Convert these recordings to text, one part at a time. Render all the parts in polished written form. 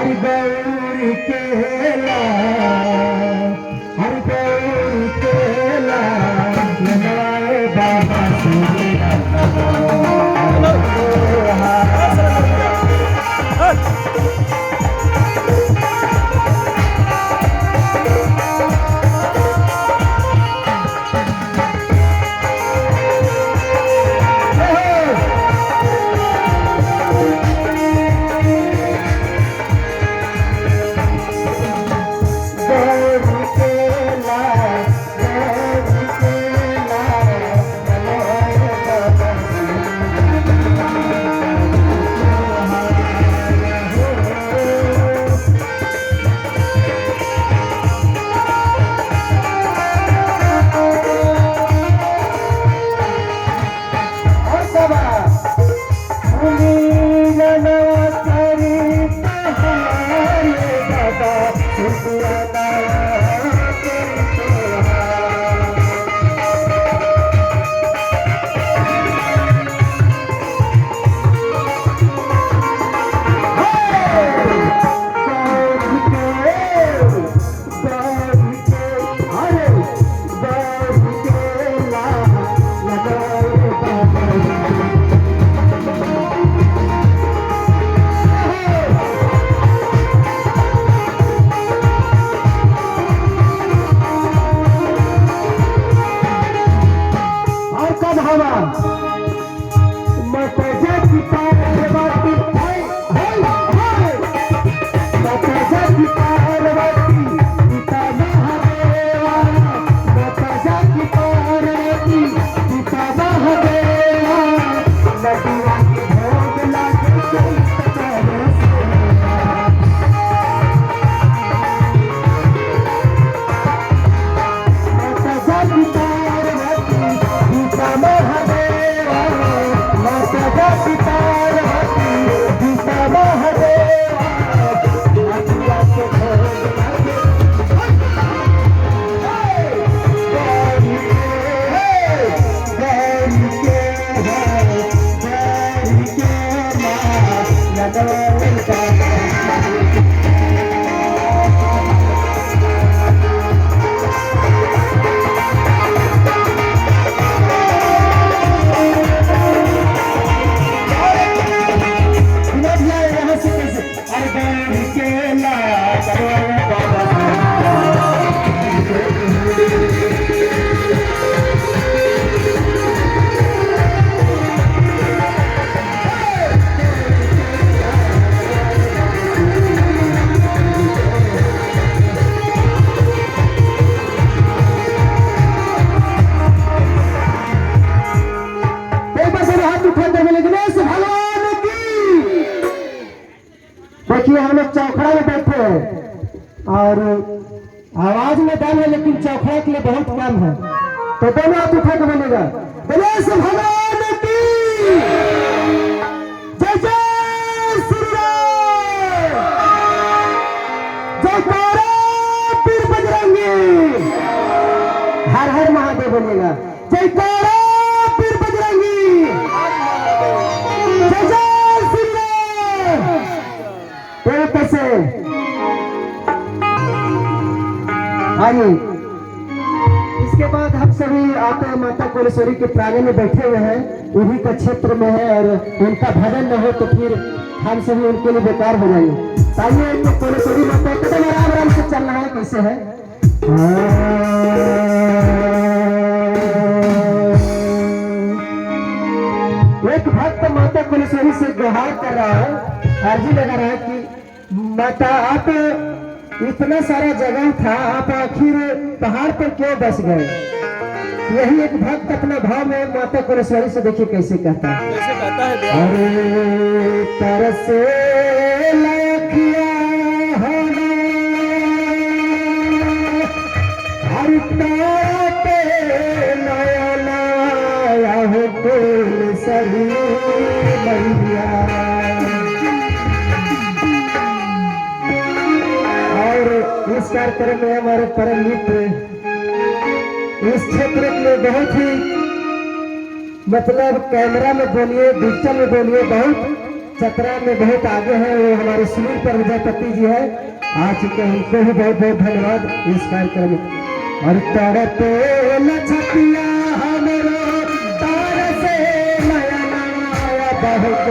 हरि गौरी केला हरि गौरी केला नवाए बाबा देखिए हम लोग चौखड़ा में बैठे हैं और आवाज में दम है लेकिन चौखड़ा के लिए बहुत कम है, तो दोनों हाथ उठा के बोलेगा गणेश भगवान की जय जय श्री राम, जयकारा पीर बजरंगी, हर हर महादेव बोलेगा जयकारा पीर बजरंगी, जय जय श्री राम। कैसे आइए, इसके बाद हम सभी आते हैं माता कोलेश्वरी के प्रांगण में बैठे हुए हैं, उन्हीं का क्षेत्र में है और उनका भजन न हो तो फिर हम सभी उनके लिए बेकार हो जाएंगे। आइए तो कोलेश्वरी माता कदम आराम आराम से चल रहा है, कैसे है एक भक्त माता कोलेश्वरी से गुहार कर रहा है, अर्जी लगा रहा है कि माता आप इतना सारा जगह था, आप आखिर पहाड़ पर क्यों बस गए। यही एक भक्त अपना भाव में माता कोलेश्वरी से देखिए कैसे कहता है, कैसे कहता है अरे तरसे लखिया हर तारा पे नया नया हो कोलेश्वरी मैया। इस कार्यक्रम में हमारे परम मित्र इस क्षेत्र के लिए बहुत ही मतलब कैमरा में बोलिए, डिजिटल में बोलिए, बहुत चतरा में बहुत आगे है, वो हमारे सुनील प्रजापति जी है, आ चुके हैं, उनको भी बहुत बहुत धन्यवाद इस कार्यक्रम में। और तड़पे लछतिया हमरो तार से नया नया बहुत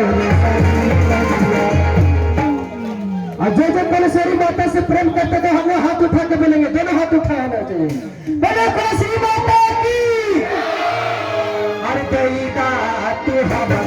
और जो कुलश्री माता से प्रेम करते तो हम हाथ उठा के बोलेंगे, दोनों हाथ उठाया होना चाहिए। बोलो कुलश्री माता की। अरे देईदा तू हमें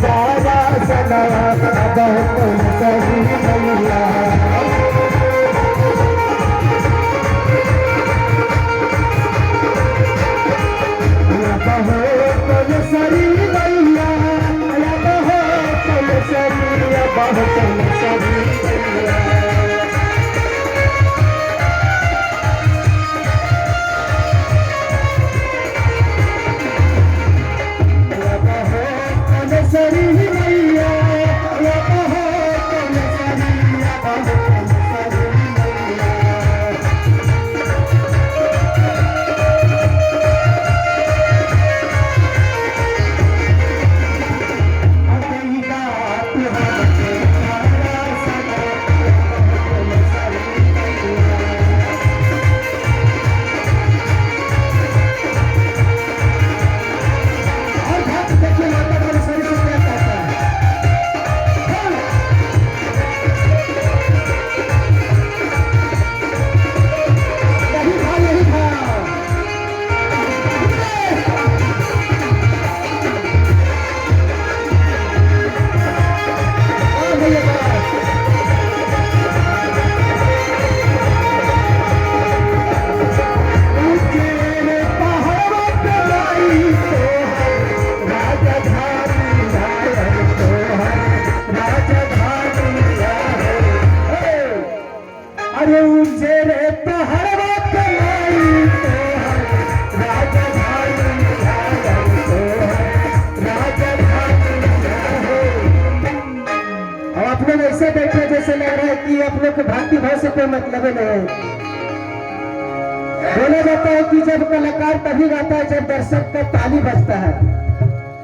सदा सदा ऐसे बैठे जैसे लग रहा है कि आप लोग भक्ति भाव से कोई मतलब नहीं। बोला जाता है कि जब कलाकार तभी गाता है जब दर्शक का ताली बजता है।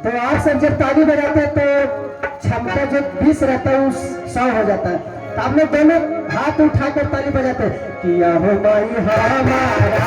तो आप सब जब ताली बजाते हैं तो क्षमता जो 20 रहता है वो 100 हो जाता है। तो आप लोग दोनों हाथ उठाकर ताली बजाते हैं कि हो माई हमारा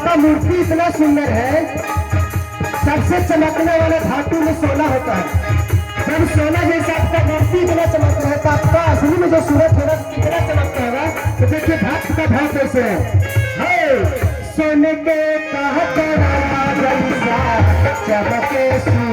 आपका मूर्ति इतना सुंदर है, सबसे चमकने वाले धातु में सोना होता है। जब सोना जैसा आपका मूर्ति इतना चमकता है तो आपका असली में जो सूरत होगा कितना चमकता होगा। तो देखिए भक्त का भाव कैसे है। सोने के कहत जैसा चमके